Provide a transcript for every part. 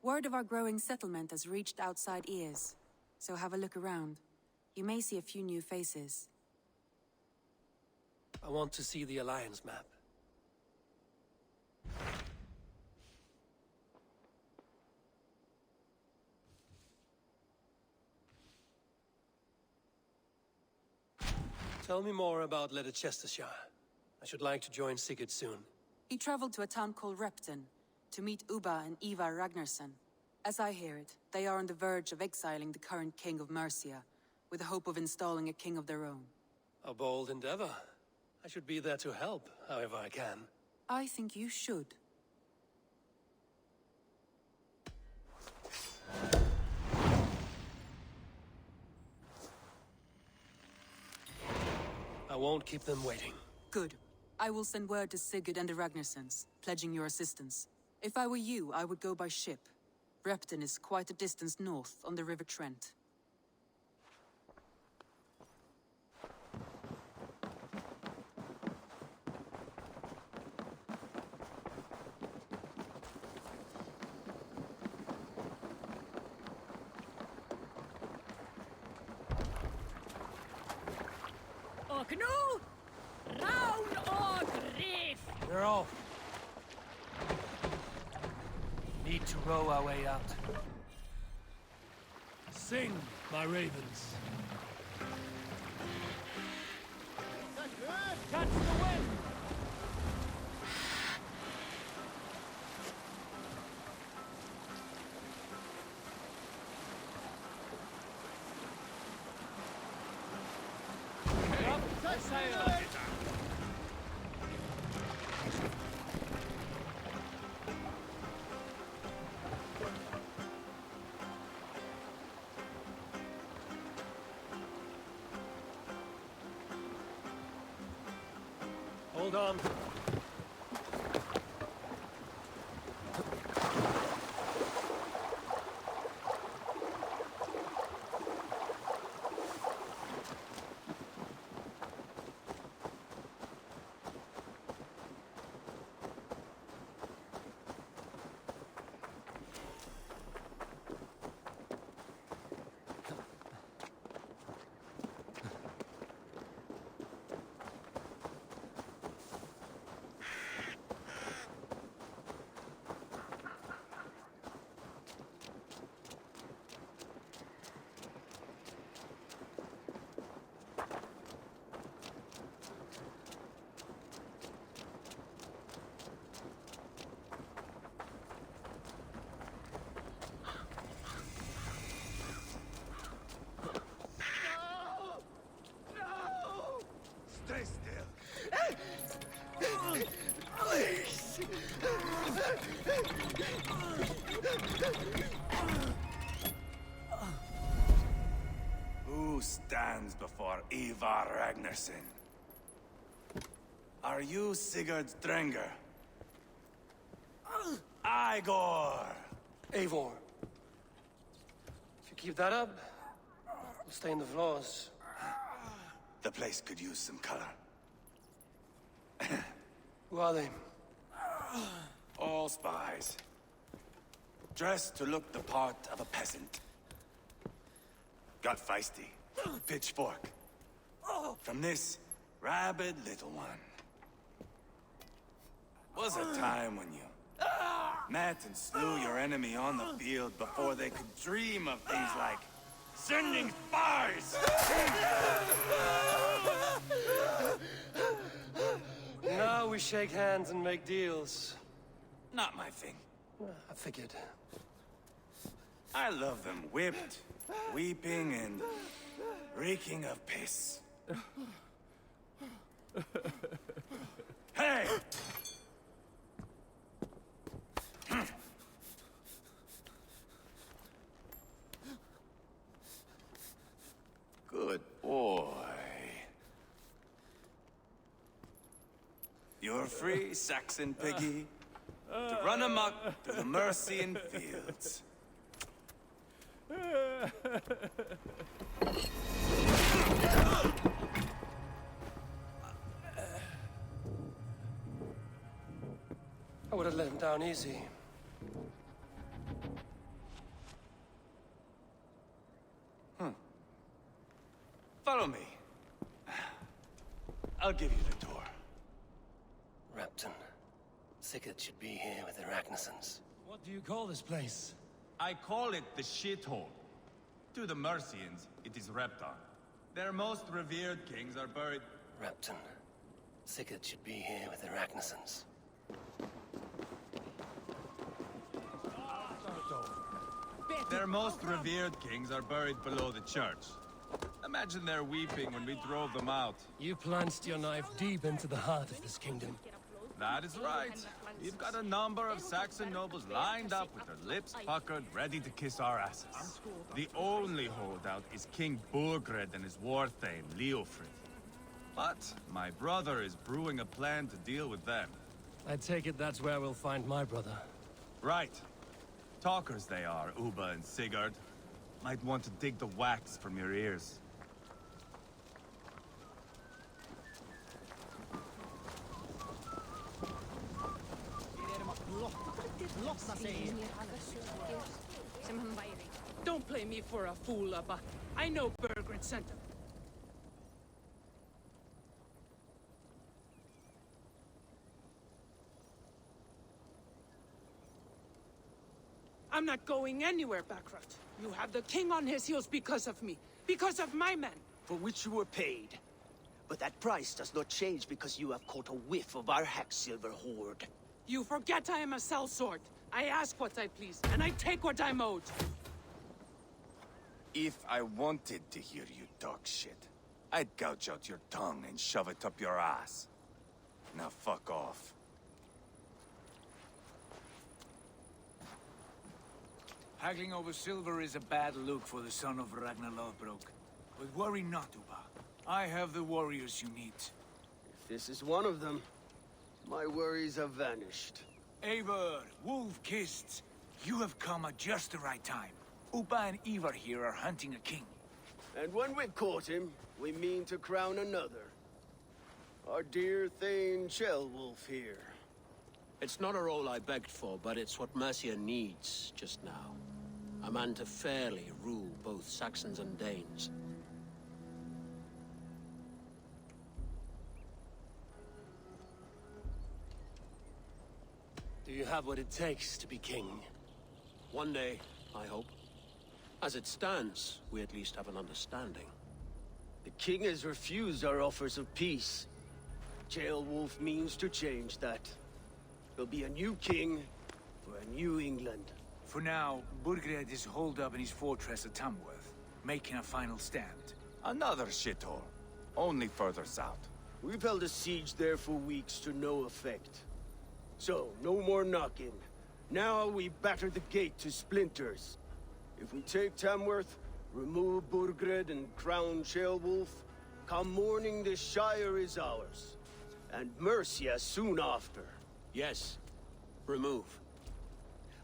Word of our growing settlement has reached outside ears, so have a look around. You may see a few new faces. I want to see the Alliance map. Tell me more about Chestershire. I should like to join Sigurd soon. He traveled to a town called Repton to meet Ubba and Eva Ragnarsson. As I hear it, they are on the verge of exiling the current king of Mercia, with the hope of installing a king of their own. A bold endeavor. I should be there to help, however I can. I think you should. I won't keep them waiting. Good. I will send word to Sigurd and the Ragnarssons, pledging your assistance. If I were you, I would go by ship. Repton is quite a distance north on the River Trent. Och nu, round och reef! They're off. Need to row our way out. Sing, my ravens. Catch the wind! Up, sail! Hold on. Stay still. Please. Who stands before Ivar Ragnarsson? Are you Sigurd Drenger? Igor! Eivor. If you keep that up, we'll stain the floors. The place could use some color. Who are they? All spies. Dressed to look the part of a peasant. Got feisty. Pitchfork. From this rabid little one. Was a time when you met and slew your enemy on the field before they could dream of things like sending spies! Now we shake hands and make deals. Not my thing. I figured. I love them whipped, weeping, and reeking of piss. Hey! Good boy. You're free, Saxon piggy, to run amok through the Mercian fields. I would have let him down easy. Follow me. I'll give you the tour. Repton. Sigurd should be here with the Ragnarsons. What do you call this place? I call it the shithole. To the Mercians, it is Repton. Their most revered kings are buried... Repton. Sigurd should be here with the Ragnarsons. Their most revered kings are buried below the church. Imagine their weeping when we drove them out. You plunged your knife deep into the heart of this kingdom. That is right. We've got a number of Saxon nobles lined up with their lips puckered, ready to kiss our asses. The only holdout is King Burgred and his war thane, Leofrid. But my brother is brewing a plan to deal with them. I take it that's where we'll find my brother. Right. Talkers they are, Uba and Sigurd. Might want to dig the wax from your ears. Don't play me for a fool, Abba. I know Bergred sent him. I'm not going anywhere, Backroft. You have the king on his heels because of me. Because of my men. For which you were paid. But that price does not change because you have caught a whiff of our Hacksilver hoard. You forget I am a sellsword. I ask what I please, and I take what I'm owed. If I wanted to hear you talk shit, I'd gouge out your tongue and shove it up your ass. Now fuck off. Haggling over silver is a bad look for the son of Ragnar Lothbrok. But worry not, Uba. I have the warriors you need. If this is one of them, my worries have vanished. Eivor, Wolf-Kissed, you have come at just the right time. Uba and Ivar here are hunting a king. And when we've caught him, we mean to crown another. Our dear Thane Ceolwulf here. It's not a role I begged for, but it's what Mercia needs just now. A man to fairly rule both Saxons and Danes. Do you have what it takes to be king? One day, I hope. As it stands, we at least have an understanding. The king has refused our offers of peace. Ceolwulf means to change that. There'll be a new king for a new England. For now, Burgred is holed up in his fortress at Tamworth, making a final stand. Another shithole. Only further south. We've held a siege there for weeks to no effect. So, no more knocking. Now we batter the gate to splinters. If we take Tamworth, remove Burgred and crown Ceolwulf, come morning the Shire is ours. And Mercia soon after. Yes, remove.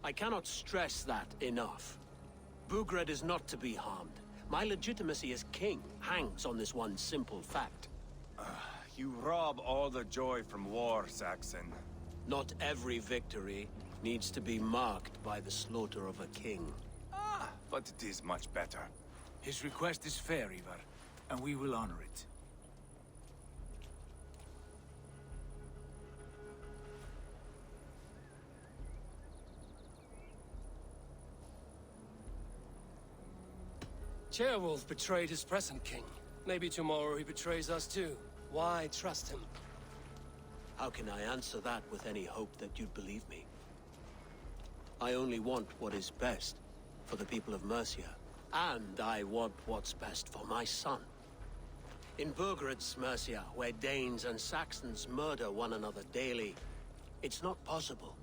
I cannot stress that enough. Burgred is not to be harmed. My legitimacy as king hangs on this one simple fact. You rob all the joy from war, Saxon. Not every victory needs to be marked by the slaughter of a king. But it is much better. His request is fair, Ivar, and we will honor it. Ceolwulf betrayed his present king. Maybe tomorrow he betrays us too. Why trust him? How can I answer that with any hope that you'd believe me? I only want what is best for the people of Mercia. And I want what's best for my son. In Burgred's Mercia, where Danes and Saxons murder one another daily, it's not possible.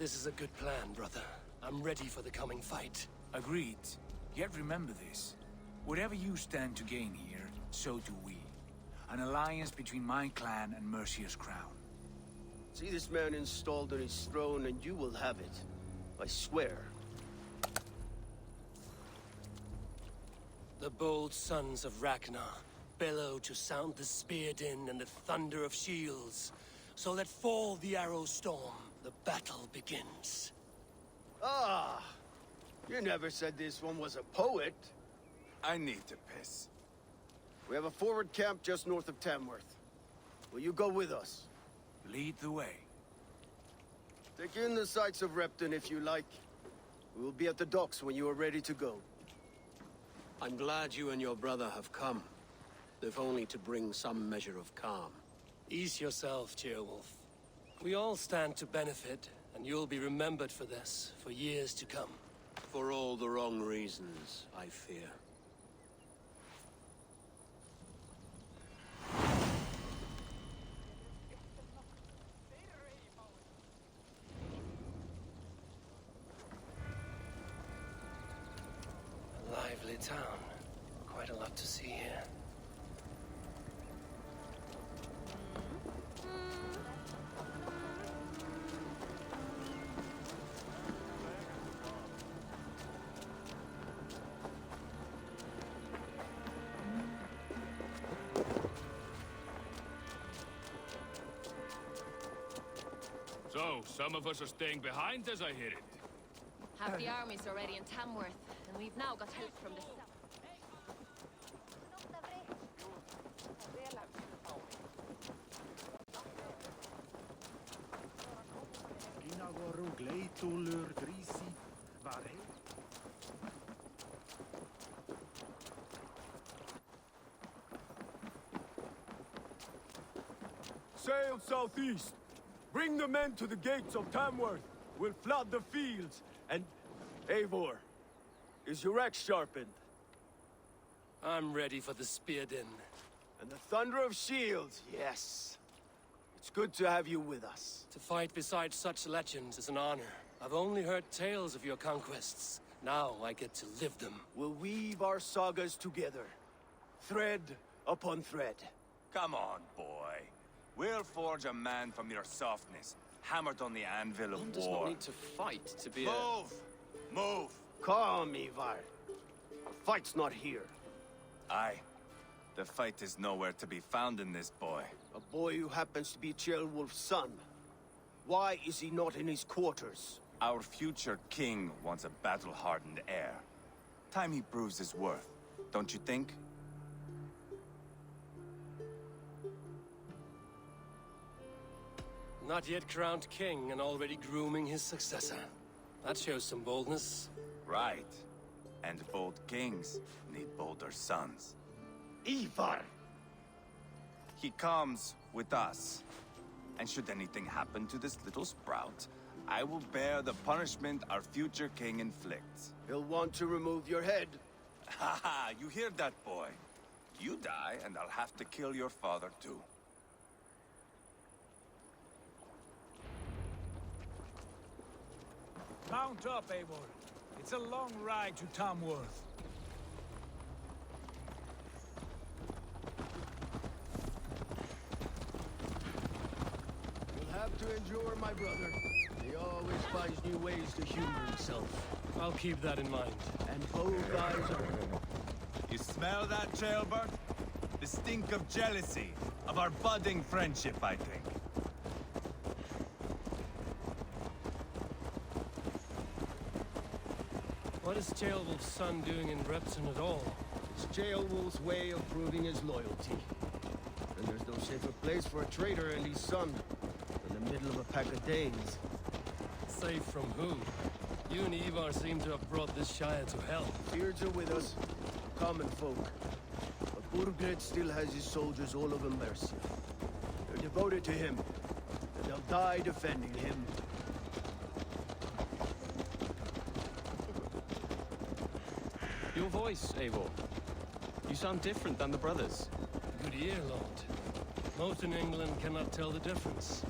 This is a good plan, brother. I'm ready for the coming fight. Agreed. Yet remember this. Whatever you stand to gain here, so do we. An alliance between my clan and Mercia's crown. See this man installed on his throne and you will have it. I swear. The bold sons of Ragnar bellow to sound the spear din and the thunder of shields. So let fall the arrow storm. The battle begins. Ah! You never said this one was a poet. I need to piss. We have a forward camp just north of Tamworth. Will you go with us? Lead the way. Take in the sights of Repton if you like. We will be at the docks when you are ready to go. I'm glad you and your brother have come, if only to bring some measure of calm. Ease yourself, Ceolwulf. We all stand to benefit, and you'll be remembered for this, for years to come. For all the wrong reasons, I fear. A lively town. Quite a lot to see here. So, some of us are staying behind as I hear it. Half the army's already in Tamworth, and we've now got help from the south. Sail southeast. Bring the men to the gates of Tamworth. We'll flood the fields. And, Eivor, is your axe sharpened? I'm ready for the spear din. And the thunder of shields, yes. It's good to have you with us. To fight beside such legends is an honor. I've only heard tales of your conquests. Now I get to live them. We'll weave our sagas together. Thread upon thread. Come on, boy. We'll forge a man from your softness, hammered on the anvil of One does war. not need to fight to be Move! Move! Calm, Ivar. The fight's not here. Aye. The fight is nowhere to be found in this boy. A boy who happens to be Ceolwulf's son. Why is he not in his quarters? Our future king wants a battle-hardened heir. Time he proves his worth, don't you think? Not yet crowned king and already grooming his successor. That shows some boldness. Right. And bold kings need bolder sons. Ivar! He comes with us. And should anything happen to this little sprout, I will bear the punishment our future king inflicts. He'll want to remove your head. Ha ha! You hear that, boy? You die, and I'll have to kill your father, too. Mount up, Eivor. It's a long ride to Tamworth. You'll have to endure, my brother. He always finds new ways to humor himself. I'll keep that in mind. And both eyes are... You smell that, Jailbird? The stink of jealousy, of our budding friendship, I think. What is Ceolwulf's son doing in Repton at all? It's Ceolwulf's way of proving his loyalty. And there's no safer place for a traitor and his son than the middle of a pack of Danes. Safe from who? You and Ivar seem to have brought this Shire to hell. Beards are with us, common folk. But Burgred still has his soldiers all over Mercia. They're devoted to him, and they'll die defending him. Your voice, Eivor. You sound different than the brothers. Good ear, Lord. Most in England cannot tell the difference.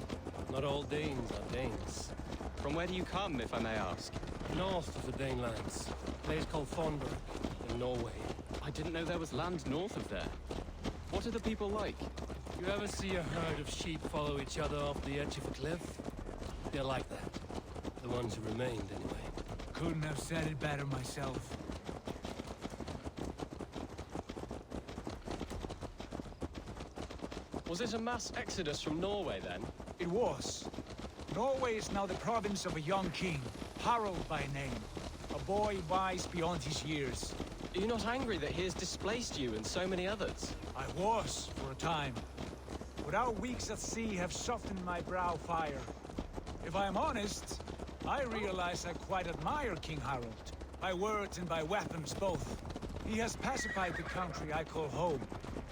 Not all Danes are Danes. From where do you come, if I may ask? North of the Danelands. A place called Thornburg, in Norway. I didn't know there was land north of there. What are the people like? You ever see a herd of sheep follow each other off the edge of a cliff? They're like that. The ones who remained, anyway. Couldn't have said it better myself. Was it a mass exodus from Norway, then? It was. Norway is now the province of a young king, Harald by name. A boy wise beyond his years. Are you not angry that he has displaced you and so many others? I was, for a time. But our weeks at sea have softened my brow fire. If I am honest, I realize I quite admire King Harold. By words and by weapons both. He has pacified the country I call home.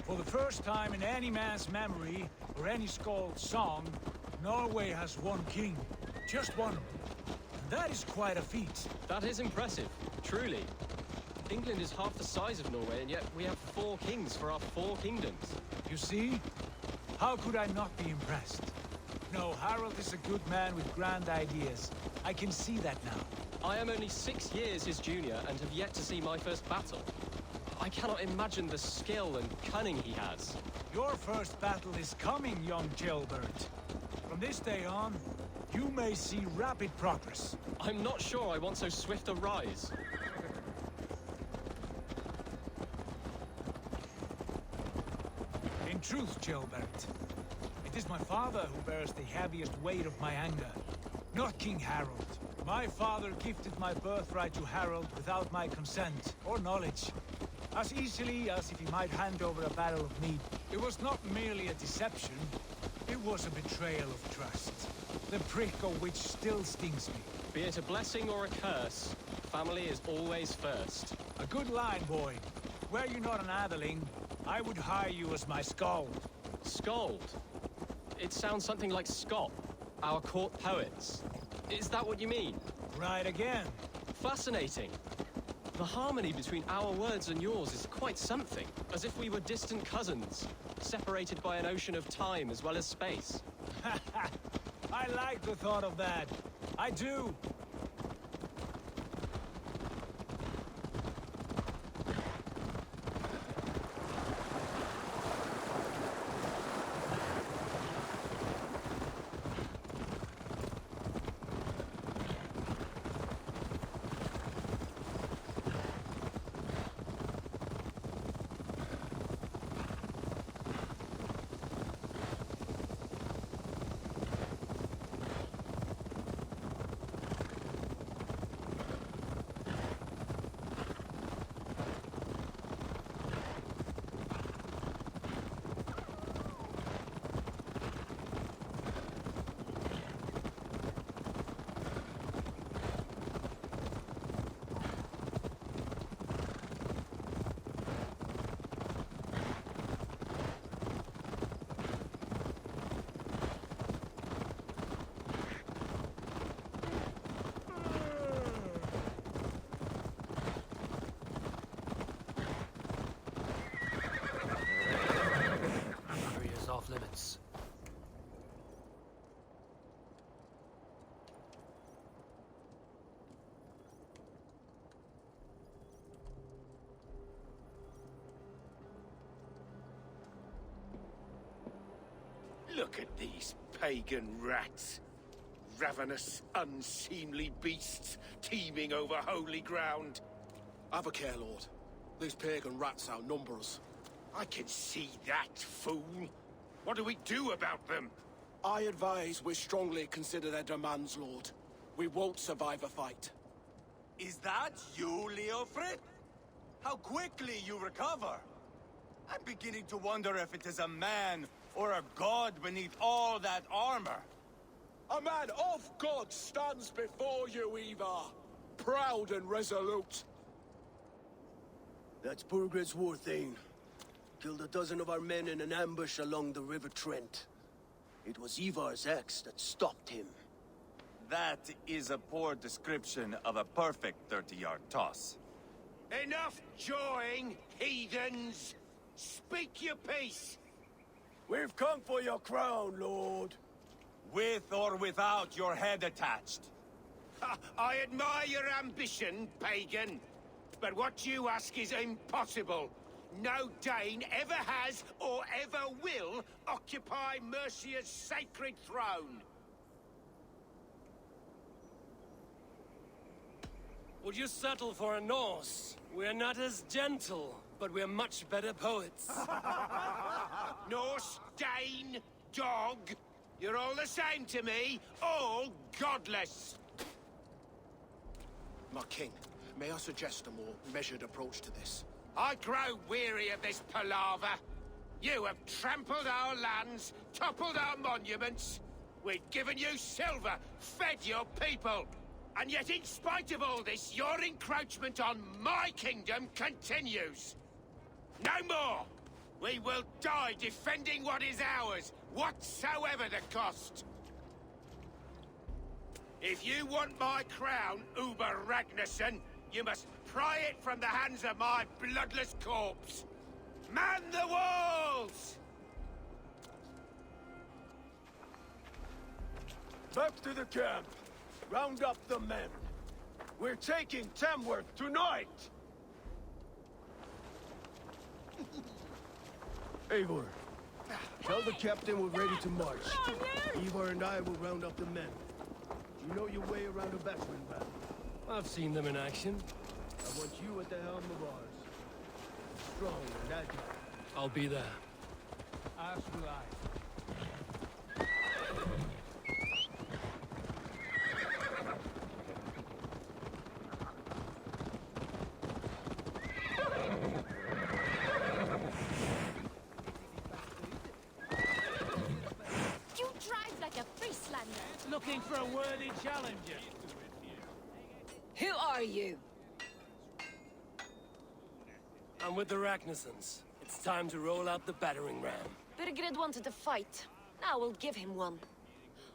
For the first time in any man's memory, or any skald's song, Norway has one king. Just one. And that is quite a feat. That is impressive, truly. England is half the size of Norway, and yet we have 4 kings for our 4 kingdoms. You see? How could I not be impressed? No, Harold is a good man with grand ideas. I can see that now. I am only 6 years his junior and have yet to see my first battle. I cannot imagine the skill and cunning he has. Your first battle is coming, young Gilbert. From this day on, you may see rapid progress. I'm not sure I want so swift a rise. In truth, Gilbert, it is my father who bears the heaviest weight of my anger, not King Harold. My father gifted my birthright to Harold without my consent or knowledge, as easily as if he might hand over a barrel of mead. It was not merely a deception, it was a betrayal of trust, the prick of which still stings me. Be it a blessing or a curse, family is always first. A good line, boy. Were you not an atheling, I would hire you as my skald. Skald? It sounds something like Scott, our court poets. Is that what you mean? Right again. Fascinating. The harmony between our words and yours is quite something. As if we were distant cousins, separated by an ocean of time as well as space. I like the thought of that. I do. Off limits. Look at these pagan rats. Ravenous, unseemly beasts teeming over holy ground. Have a care, Lord. These pagan rats outnumber us. I can see that, fool. What do we do about them? I advise we strongly consider their demands, Lord. We won't survive a fight. Is that you, Leofrid? How quickly you recover! I'm beginning to wonder if it is a man or a god beneath all that armor. A man of God stands before you, Ivar. Proud and resolute. That's Burgred's war thane. Killed a dozen of our men in an ambush along the River Trent. It was Ivar's axe that stopped him. That is a poor description of a perfect 30-yard toss. Enough jawing, heathens! Speak your piece! We've come for your crown, Lord. With or without your head attached. I admire your ambition, pagan. But what you ask is impossible. No Dane ever has or ever will occupy Mercia's sacred throne. Would you settle for a Norse? We're not as gentle, but we're much better poets. Norse, Dane, dog. You're all the same to me. All godless. My king, May I suggest a more measured approach to this? I grow weary of this palaver. You have trampled our lands, toppled our monuments. We've given you silver, fed your people. And yet in spite of all this, your encroachment on my kingdom continues. No more! We will die defending what is ours, whatsoever the cost. If you want my crown, Uber Ragnarsson, you must pry it from the hands of my bloodless corpse. Man the walls! Back to the camp. Round up the men. We're taking Tamworth tonight! Eivor, tell the captain we're ready to march. Eivor and I will round up the men. You know your way around a battering ram. I've seen them in action. I want you at the helm of ours. Strong and agile. I'll be there. As will I. You drive like a Frieslander. Looking for a worthy challenger. Who are you? I'm with the Ragnarssons. It's time to roll out the battering ram. Birgrid wanted to fight. Now we'll give him one.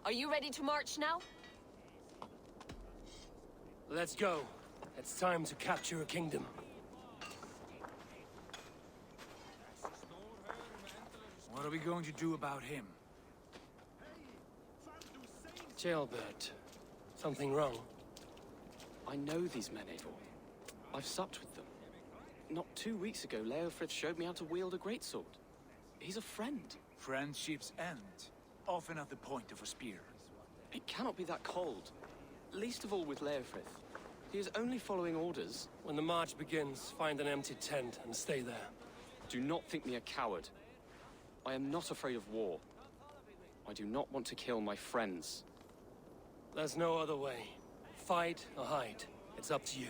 Are you ready to march now? Let's go. It's time to capture a kingdom. What are we going to do about him? Jailbird. Something wrong? I know these men, Eivor. I've supped with them. Not 2 weeks ago, Leofrith showed me how to wield a greatsword. He's a friend. Friendships end, often at the point of a spear. It cannot be that cold. Least of all with Leofrith. He is only following orders. When the march begins, find an empty tent and stay there. Do not think me a coward. I am not afraid of war. I do not want to kill my friends. There's no other way. Fight or hide. It's up to you.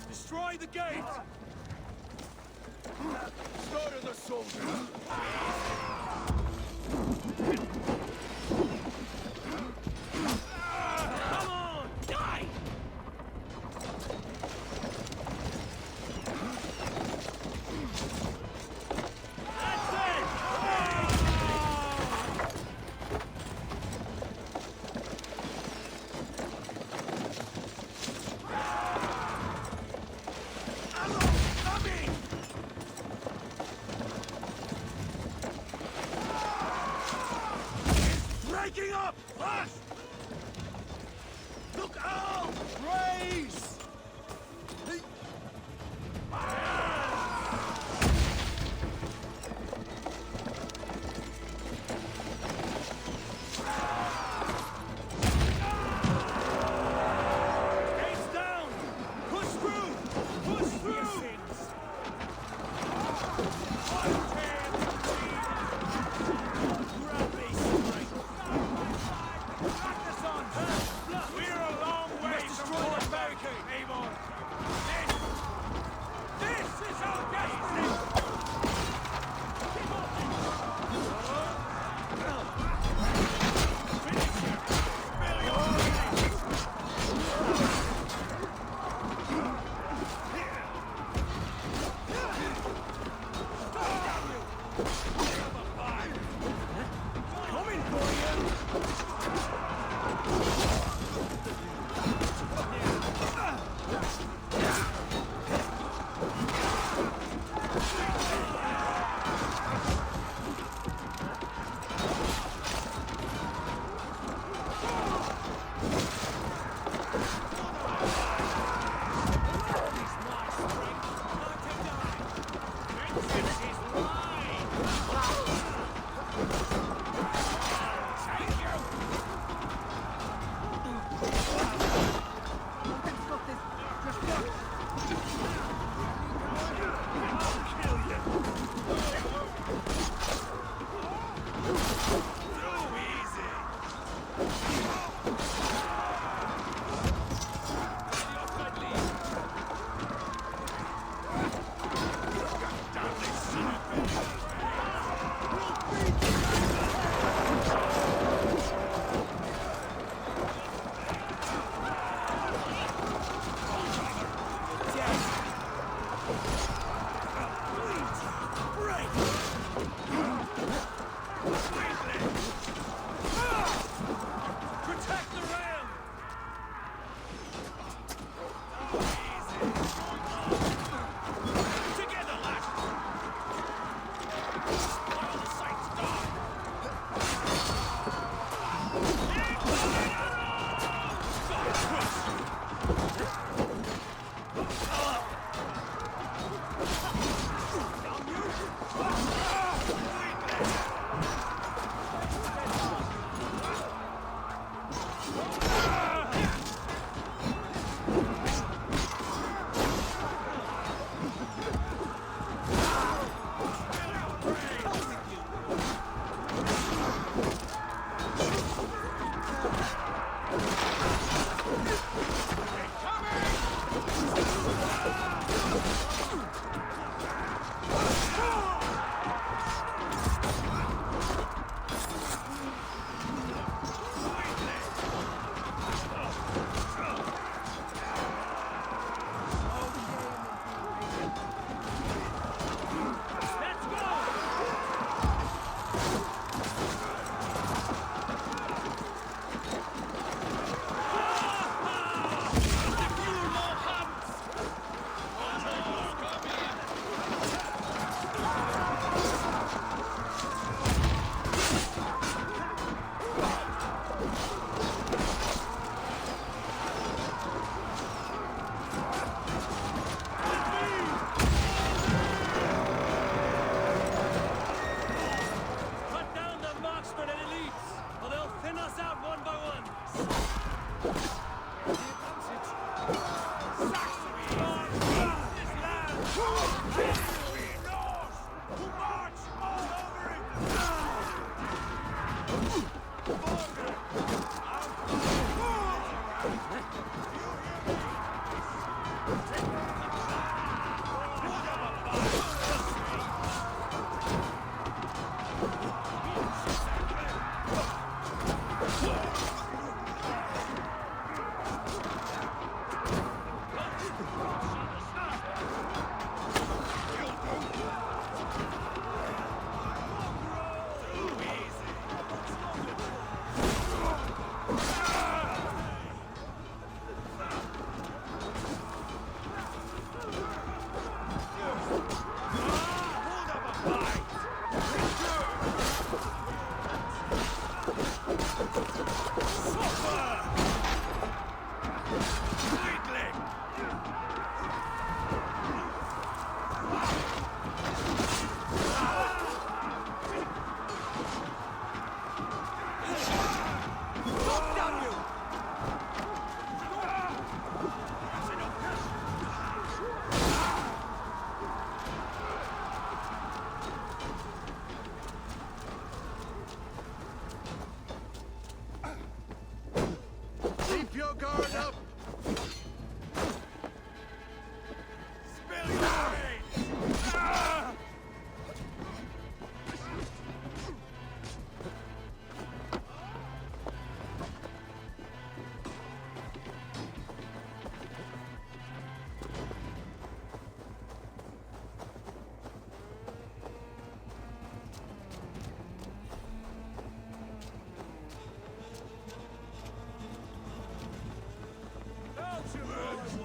Destroy the gate! Slaughter the soldiers! Come on! Die! That's it! Breaking up! Push! Look out! Raise! Gates down! Push through! Push through! We're a long way from Fort Barricade!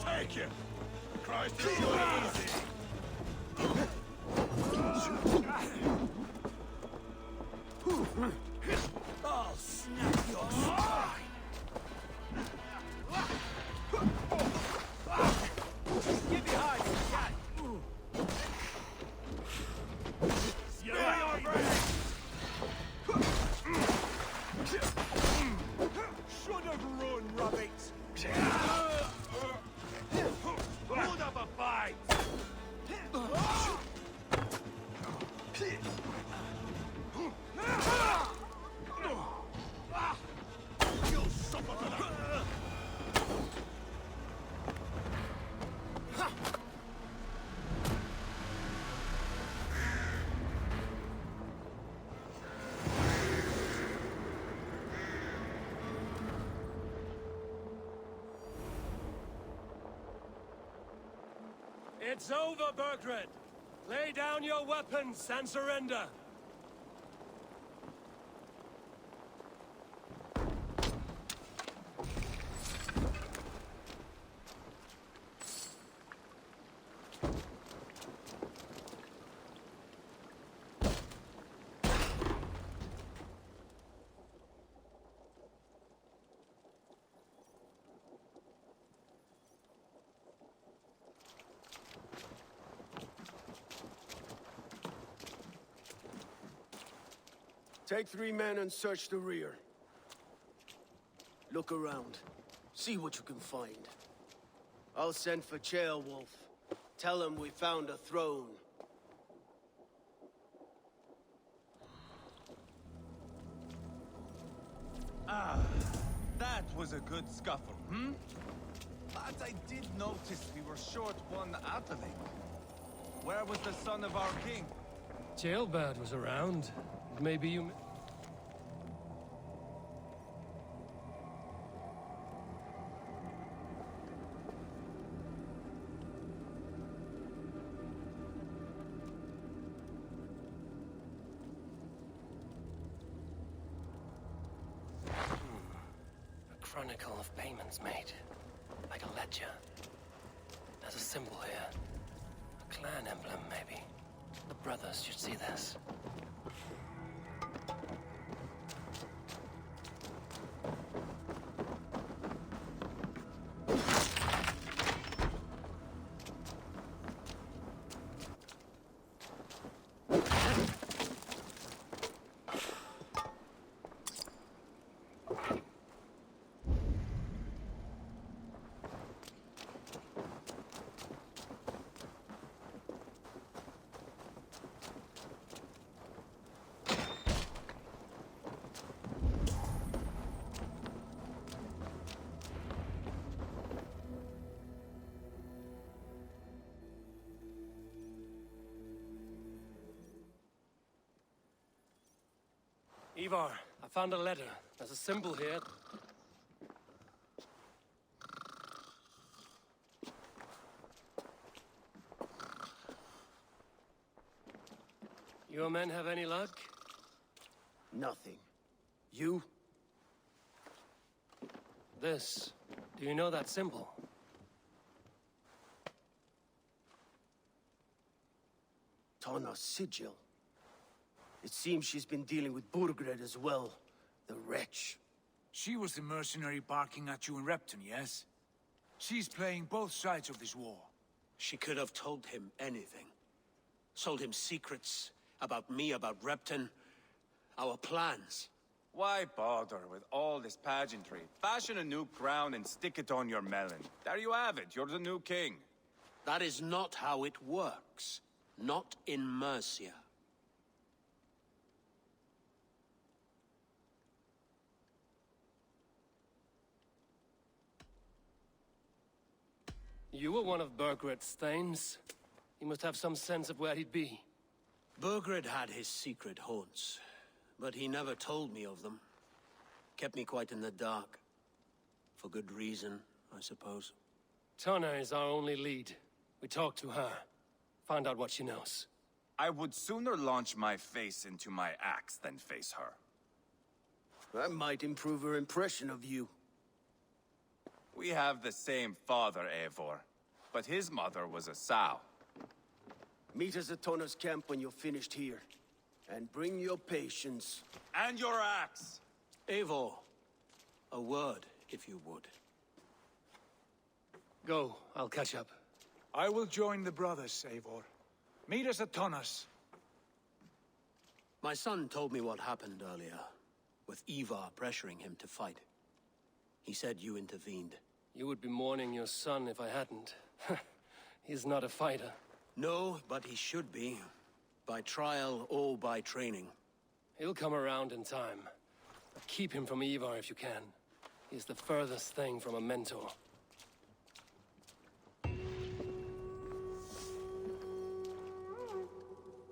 Take you! Christ, it's so easy! I'll snap your spine! Get behind me, cat! Spill your brains! Should have run, rabbit! Hold up a fight! It's over, Burgred! Lay down your weapons and surrender! Take 3 men and search the rear. Look around. See what you can find. I'll send for Ceolwulf. Tell him we found a throne. Ah, that was a good scuffle, hmm? But I did notice we were short one atheling. Where was the son of our king? Ceolbad was around. Maybe you... A chronicle of payments made. Like a ledger. There's a symbol here. A clan emblem, maybe. The brothers should see this. Ivar, I found a letter. There's a symbol here. Your men have any luck? Nothing. You? This. Do you know that symbol? Tana's sigil. It seems she's been dealing with Burgred as well. The wretch. She was the mercenary barking at you in Repton, yes? She's playing both sides of this war. She could have told him anything. Sold him secrets about me, about Repton, our plans. Why bother with all this pageantry? Fashion a new crown and stick it on your melon. There you have it, you're the new king. That is not how it works. Not in Mercia. You were one of Burgred's thanes. You must have some sense of where he'd be. Burgred had his secret haunts, but he never told me of them. Kept me quite in the dark. For good reason, I suppose. Tana is our only lead. We talked to her. Find out what she knows. I would sooner launch my face into my axe than face her. That might improve her impression of you. We have the same father, Eivor, but his mother was a sow. Meet us at Tana's camp when you're finished here. And bring your patience. And your axe! Eivor, a word, if you would. Go, I'll catch up. I will join the brothers, Eivor. Meet us at Tana's. My son told me what happened earlier, with Ivar pressuring him to fight. He said you intervened. You would be mourning your son if I hadn't. He's not a fighter. No, but he should be. By trial or by training. He'll come around in time. But keep him from Ivar if you can. He's the furthest thing from a mentor.